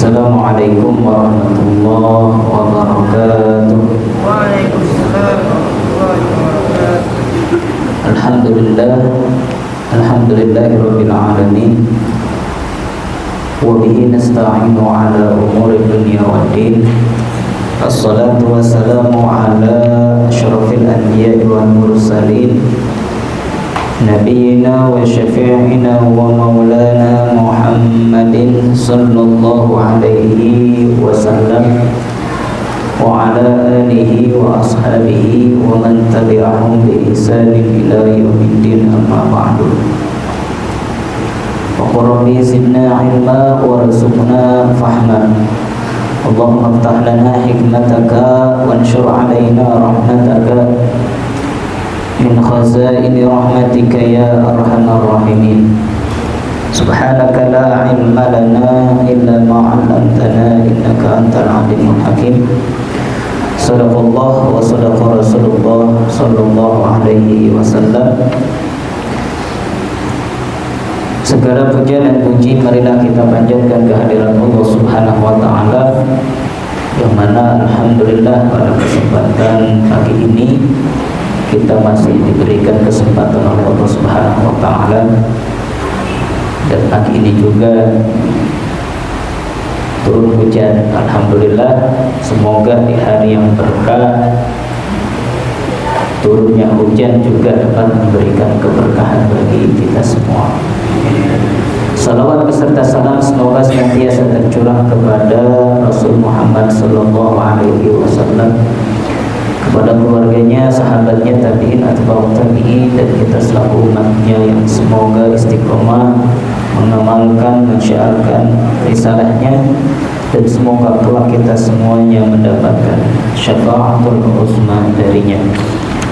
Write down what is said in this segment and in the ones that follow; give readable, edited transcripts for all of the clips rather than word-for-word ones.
Assalamualaikum warahmatullahi wabarakatuh. Waalaikumsalam warahmatullahi wabarakatuh. Alhamdulillahirabbil alamin. Wa bihi nasta'inu ala umuri dunya waddin. Assalatu wassalamu ala asyrafil anbiya'i wal mursalin. Nabiyyina wa syafi'ina wa maulana Muhammadin sallallahu alaihi wasallam wa ala alihi wa ashabihi wa man tabi'ahum bi ihsanin ila yaumiddin, amma ba'du. Wa qur rabbi zidna ilma warzuqna fahma. Allahumma iftah lana hikmataka wanshur alaina rahmataka min khazaini rahmatika ya arhamar rahimin. Subhanaka la ilma lana illa ma 'allamtana innaka antal alimul hakim. Sadaqallah wa sadaqa Rasulullah sallallahu alaihi wasallam. Segala puja dan puji marilah kita panjatkan kehadiran Allah Subhanahu wa taala, yang mana alhamdulillah pada kesempatan pagi ini kita masih diberikan kesempatan oleh Allah Subhanahu wa taala, dan pagi ini juga turun hujan. Alhamdulillah, semoga di hari yang berkah turunnya hujan juga dapat memberikan keberkahan bagi kita semua. Salawat beserta salam semoga senantiasa tercurah kepada Rasul Muhammad sallallahu alaihi wasallam, kepada keluarganya, sahabatnya, tabi'in, atba'ut tabi'in, dan kita selaku umatnya yang semoga istiqomah mengamalkan, mensyiarkan risalahnya, dan semoga kelak kita semuanya mendapatkan syafaatul uzma darinya.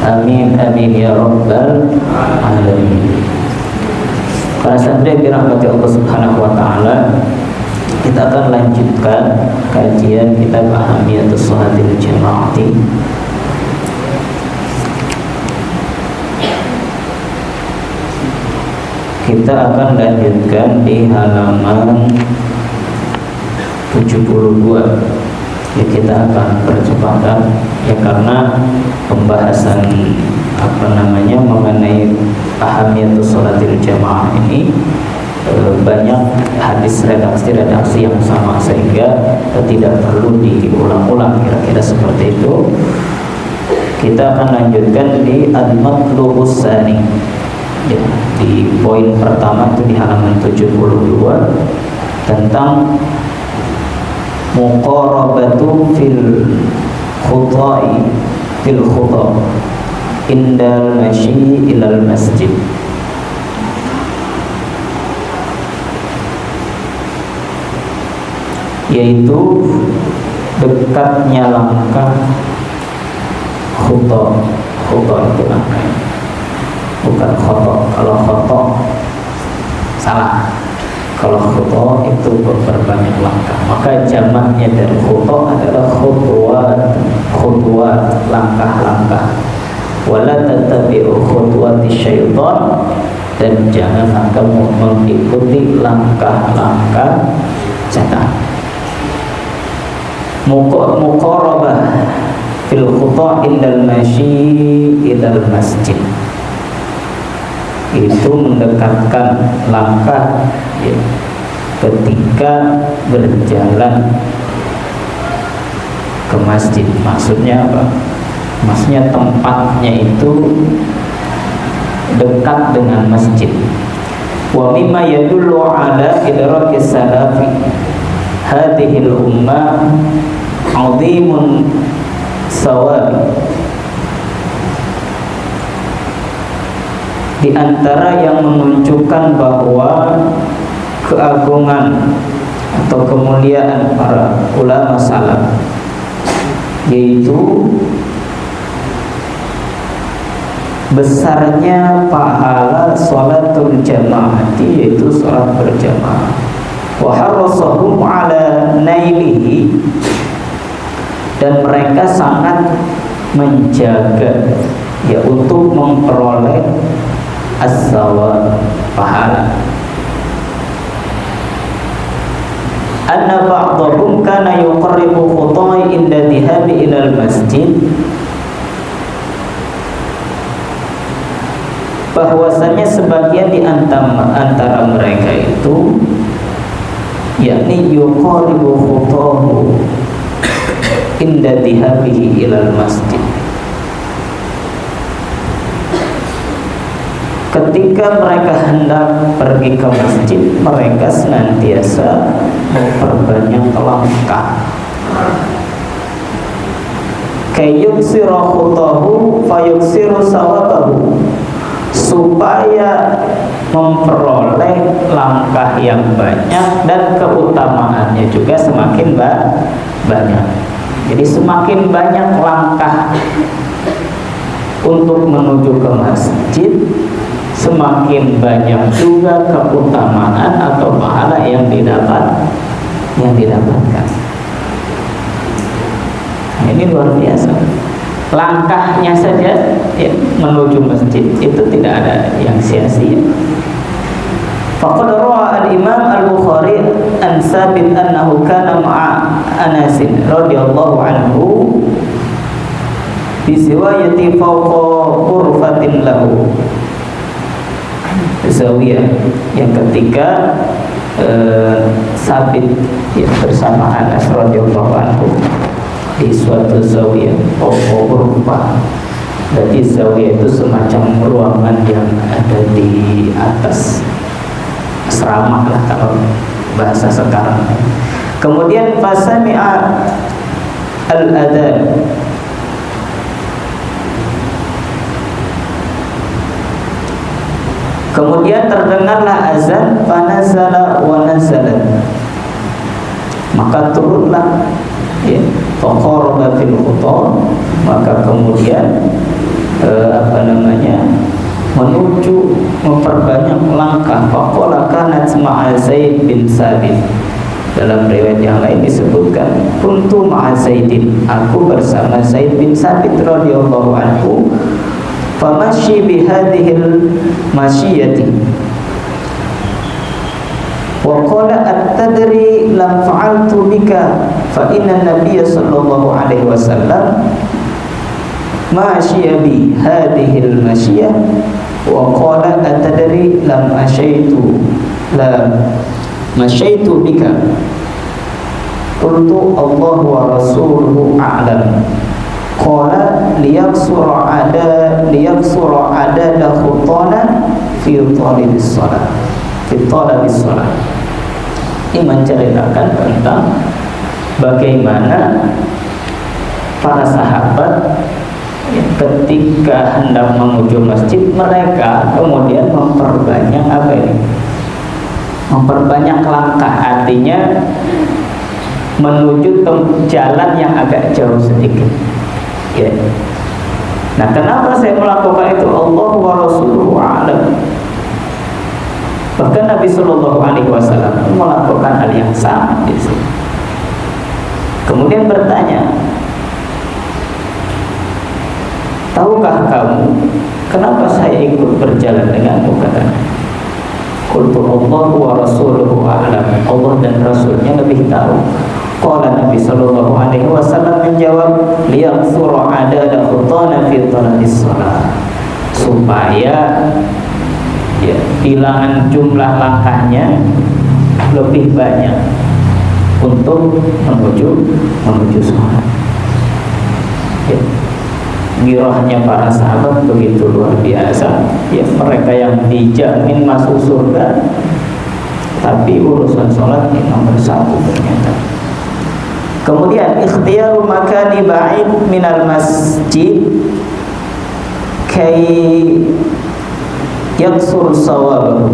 Amin amin ya rabbal alamin. Para santri dirahmati Allah Subhanahu wa taala, kita akan lanjutkan kajian kitab Ahamiyatus Shalatil Jama'ati. Kita akan lanjutkan di halaman 72. Ya, kita akan percepatan ya, karena pembahasan mengenai Ahamiyatus Shalatil Jamaah ini banyak hadis redaksi yang sama, sehingga tidak perlu diulang-ulang, kira-kira seperti itu. Kita akan lanjutkan di Al-Matlubus Tsani. Ya, di poin pertama itu di halaman 72 tentang muqarabatu fil khutha indal masyi ilal masjid. Yaitu dekatnya langkah khutha itu langkah, bukan khoto. Kalau khoto salah, kalau khoto itu berbanyak langkah, maka jamaknya dari khoto adalah khutwat, langkah-langkah. Wala tattabi'u khutuwati syaitan, dan janganlah kamu mengikuti langkah-langkah setan. Muqarabah fil khutwa indal masyi ilal masjid, itu mendekatkan langkah ya, ketika berjalan ke masjid. Maksudnya apa? Maksudnya tempatnya itu dekat dengan masjid. Wa mimma yadullu ala idrakis salafi hadhil ummah 'azimun sawab. Di antara yang menunjukkan bahwa keagungan atau kemuliaan para ulama salaf, yaitu besarnya pahala sholatul jamaati, yaitu sholat berjamaah. Wa harasahum ala nailihi, dan mereka sangat menjaga ya untuk memperoleh as-sawab, pahala. anna ba'dahum kana yuqarribu khutai inda dhihabi ilal masjid, bahwasanya sebagian di antara mereka itu yakni yuqarribu khutahu inda dhihabihi ilal masjid, ketika mereka hendak pergi ke masjid, mereka senantiasa memperbanyak langkah. Kayuksiru khutahu fayuksiru sawabahu, supaya memperoleh langkah yang banyak dan keutamaannya juga semakin banyak. Jadi semakin banyak langkah untuk menuju ke masjid, semakin banyak juga keutamaan atau pahala yang didapatkan. Nah, ini luar biasa. Langkahnya saja ya, menuju masjid itu tidak ada yang sia-sia. Faqad rawa al-Imam al-Bukhari an Sabit annahu kana ma'a Anas radhiyallahu anhu bi ziwayati fawqa ghurfatin lahu, zawiyah yang ketika Sabit yang bersama Anas radhiyallahu anhu di suatu zawiyah ghurfah. Jadi zawiyah itu semacam ruangan yang ada di atas asrama lah kalau bahasa sekarang. Kemudian fasami'a al-adhan, kemudian terdengarlah azan, fanazala wa nazalat, maka turunlah ya, faqaraba fil khutam, maka kemudian menuju memperbanyak langkah. Faqala kanat ma'a Zaid bin Sabit, dalam riwayat yang lain disebutkan kuntu ma'a Zaidin, aku bersama Zaid bin Sabit radhiyallahu anhu, famashi bihadhil masyiyati wa qala at-tadri lam fa'altu bika fa inna nabiyya sallallahu alaihi wasallam mashiya bi hadhil masyiyah wa qala at-tadri lam masyaitu bika, qultu Allah wa rasuluhu a'lam, qala liyaksura adada khutana fi talabis salat. Ini menceritakan tentang bagaimana para sahabat ketika hendak menuju masjid, mereka kemudian memperbanyak memperbanyak langkah, artinya menuju jalan yang agak jauh sedikit ya. Nah, kenapa saya melakukan itu? Allah wa rasuluhu a'lam. Bahkan Nabi Sallallahu Alaihi Wasallam melakukan hal yang sama di sini. Kemudian bertanya, tahukah kamu kenapa saya ikut berjalan denganmu? Katanya, qultu Allah wa rasuluhu a'lam, Allah dan Rasulnya lebih tahu. Qala Nabi Sallallahu Alaihi Wasallam menjawab, liyaksura adada khutana fi talabis salat, supaya ya, bilangan jumlah langkahnya lebih banyak untuk menuju sholat ya. Girahnya para sahabat begitu luar biasa ya, mereka yang dijamin masuk surga, tapi urusan sholat ini nomor satu ternyata. Kemudian ikhtiyaru makani ba'id minal masjid kay yaksur sawabahu,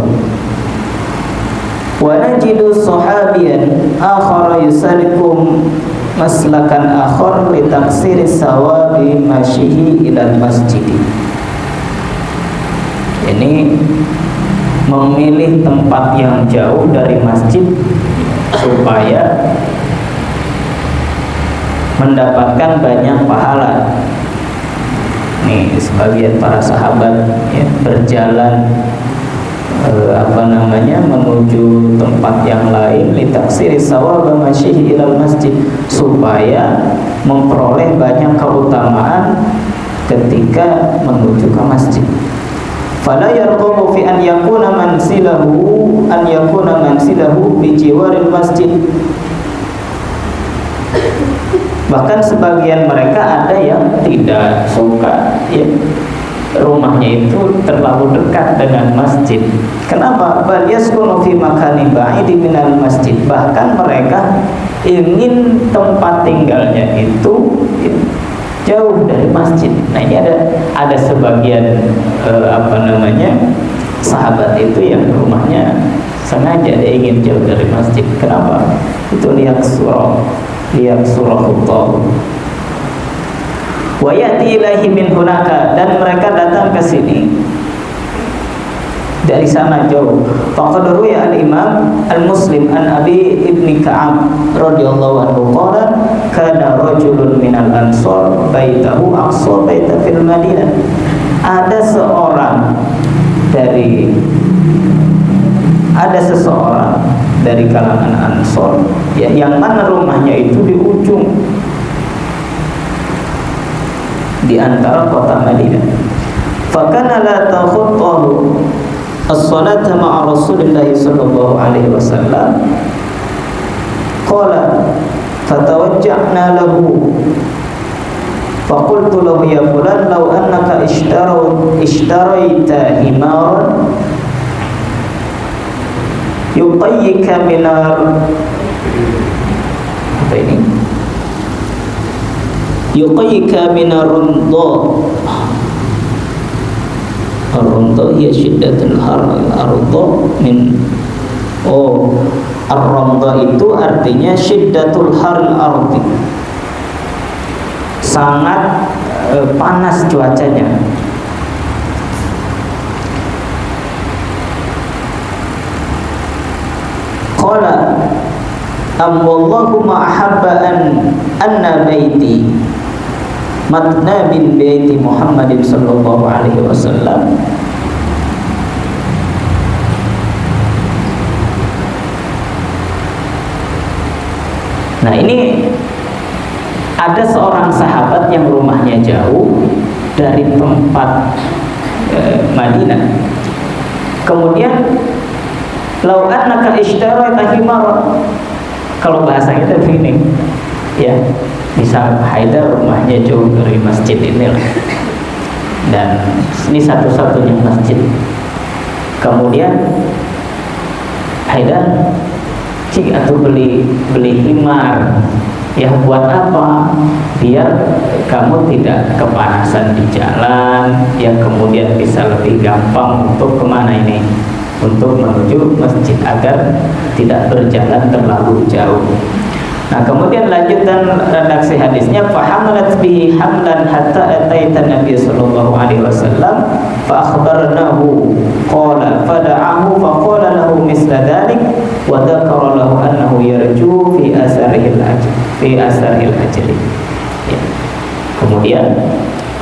wa najidu sahabiyan akhara yusalikum maslakan akhar li taksiri sawabi masyihi ilal masjid. Ini memilih tempat yang jauh dari masjid supaya mendapatkan banyak pahala. Nih, sebagian para sahabat ya, berjalan menuju tempat yang lain litaksiri sawab masyihi ilal masjid, supaya memperoleh banyak keutamaan ketika menuju ke masjid. Fala yarqabu fi an yakuna mansilahu bi jiwaril masjid. Bahkan sebagian mereka ada yang tidak suka, ya, rumahnya itu terlalu dekat dengan masjid. Kenapa? Bal yaskunu fi makani ba'idi minal masjid. Bahkan mereka ingin tempat tinggalnya itu jauh dari masjid. Nah, ini ada sebagian sahabat itu yang rumahnya sengaja dia ingin jauh dari masjid. Kenapa? Itu lihat surah Allah. Wa ya'ti ilaihi min hunaka, dan mereka datang ke sini dari sana jauh. Faqad ruwiya al-Imam al-Muslim an Abi ibni Ka'ab radhiyallahu anhu qala kana rajulun minal ansar baitahu aqsa baita fil Madinah. Ada seseorang dari kalangan Ansor, ya, yang mana rumahnya itu di ujung di antara kota Madinah. Fakana la takhuttahu as-salata ma'a Rasulillah sallallahu alaihi wasallam. Qala fatawajja'na lahu faqultu lahu ya fulan law annaka ishtaraita himaran yuqayyika minar yuqayyika minar ar-rumda hiya shiddatul har ar-rumda min ar-rumda itu artinya shiddatul har al-ardi, sangat panas cuacanya. Qala wallahu ma ahabba anna baiti matna bin baiti Muhammadin sallallahu alaihi wasallam. Nah, ini ada seorang sahabat yang rumahnya jauh dari tempat Madinah. Kemudian lau annaka ishtaraita himaran, kalau bahasanya itu begini, ya, misal Haidar rumahnya jauh dari masjid ini lah, dan ini satu-satunya masjid. Kemudian Haidar atau beli himar, ya, buat apa? Biar kamu tidak kepanasan di jalan, ya, kemudian bisa lebih gampang untuk kemana ini, untuk menuju masjid, agar tidak berjalan terlalu jauh. Nah, kemudian lanjutan redaksi hadisnya, fahamalat bihi hamlan hatta ataita Nabi sallallahu alaihi wasallam fa akhbarnahu qala fada'ahu fa qala lahu misla dhalik wa dzakara lahu annahu yarju fi asarihil ajri. Ya. Kemudian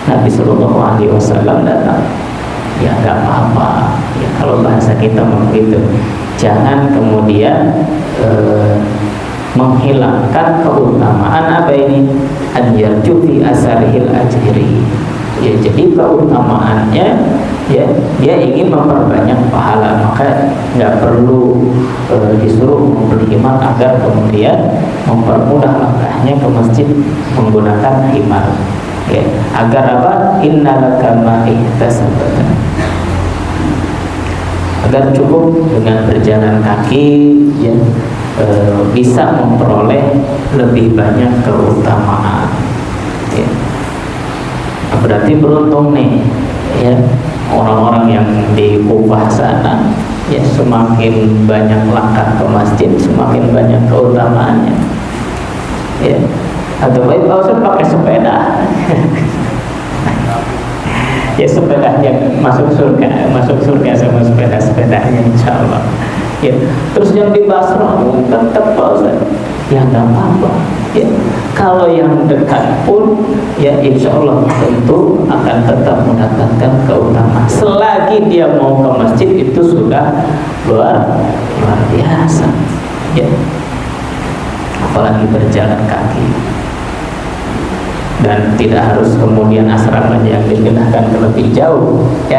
Nabi sallallahu alaihi wasallam datang. Ya, enggak apa-apa. Ya, kalau bahasa kita begitu. Jangan kemudian menghilangkan keutamaan apa ini, an yarju fi asarihil ajri. Ya, jadi keutamaannya, ya, dia ingin memperbanyak pahala, maka nggak perlu disuruh membeli himar agar kemudian mempermudah langkahnya ke masjid menggunakan himar, ya, agar apa, innalaka ma ihtasabta, agar cukup dengan berjalan kaki, ya, bisa memperoleh lebih banyak keutamaan, ya. Berarti beruntung nih, ya, orang-orang yang di Kufah sana, ya, semakin banyak langkah ke masjid semakin banyak keutamaannya, ya. Atau baik usah pakai sepeda. Ya, sepedanya masuk surga sama sepedanya insyaallah. Ya, terus yang di Basrah tetap Pak Ustaz, ya nggak apa-apa. Ya, kalau yang dekat pun ya insya Allah tentu akan tetap mendapatkan keutamaan. Selagi dia mau ke masjid itu sudah luar biasa. Ya, apalagi berjalan kaki. Dan tidak harus kemudian asramanya yang dipindahkan ke lebih jauh, ya.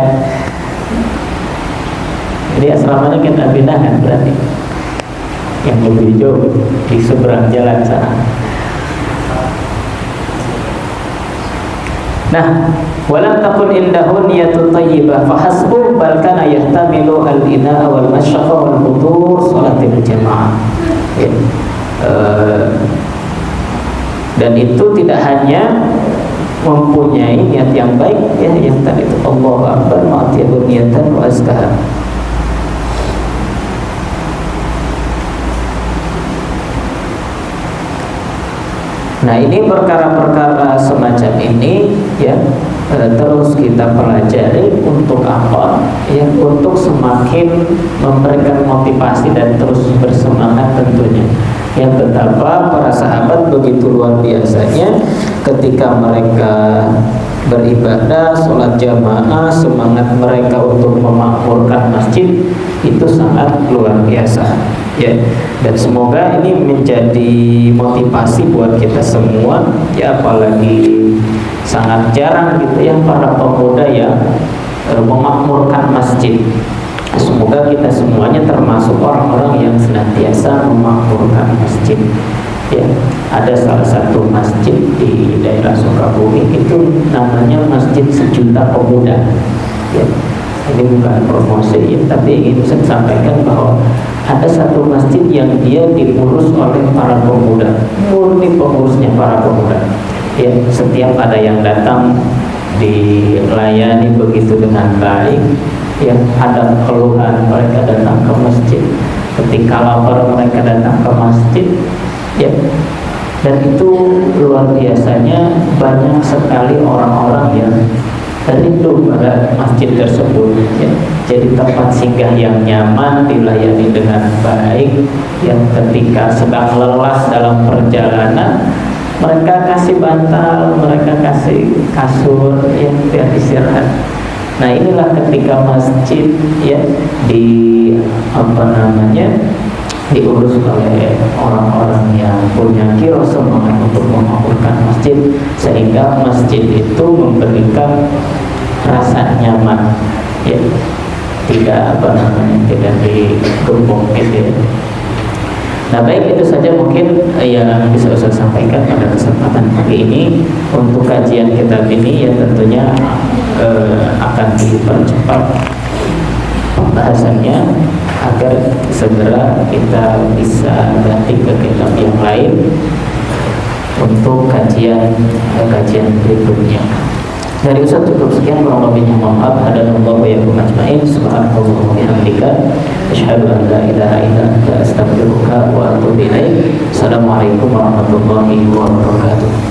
Jadi asramanya kita pindahkan berarti yang lebih jauh di seberang jalan sana. Nah, walam takun indahu niyatun thayyibah fa hasbu bal kana yahtamilu al-ina'a wal masyaqqa wal hudur salatil jamaah. Ya. Dan itu tidak hanya mempunyai niat yang baik, ya, yang tadi itu Allahu Akbar ma'atiyabun niyatan wa azkaha. Nah, ini perkara-perkara semacam ini ya terus kita pelajari untuk apa? Ya, untuk semakin memberikan motivasi dan terus bersemangat tentunya. Yang betapa para sahabat begitu luar biasanya ketika mereka beribadah, sholat jamaah, semangat mereka untuk memakmurkan masjid itu sangat luar biasa. Ya, dan semoga ini menjadi motivasi buat kita semua, ya, apalagi sangat jarang gitu ya para pemuda yang memakmurkan masjid. Semoga kita semuanya termasuk orang-orang yang senantiasa memakmurkan masjid. Ya, ada salah satu masjid di daerah Sukabumi itu namanya Masjid Sejuta Pemuda. Ya, ini bukan promosi ya, tapi ingin saya sampaikan bahwa ada satu masjid yang dia diurus oleh para pemuda, murni pengurusnya para pemuda. Ya, setiap ada yang datang dilayani begitu dengan baik. Ya, ada keluhan mereka datang ke masjid, ketika lapar mereka datang ke masjid, ya. Dan itu luar biasanya banyak sekali orang-orang yang rindu pada masjid tersebut, ya. Jadi tempat singgah yang nyaman, dilayani dengan baik, yang ketika sedang lelah dalam perjalanan mereka kasih bantal, mereka kasih kasur, ya, biar istirahat. Nah, inilah ketika masjid ya diurus oleh orang-orang yang punya kiros semangat untuk memakmurkan masjid, sehingga masjid itu memberikan rasa nyaman, ya, tidak tidak digembok gitu ya. Nah, baik, itu saja mungkin yang bisa Ustaz sampaikan pada kesempatan pagi ini. Untuk kajian kitab ini ya tentunya akan dipercepat pembahasannya agar segera kita bisa ganti ke kitab yang lain untuk kajian berikutnya. Dari Ustaz cukup sekian, kurang lebihnya mohon maaf. Hadanallahu wa iyyakum ajmain. Subhanallah wa bihamdika asyhadu an la ilaha illa anta astaghfiruka wa atubu ilaik. Assalamualaikum warahmatullahi wabarakatuh.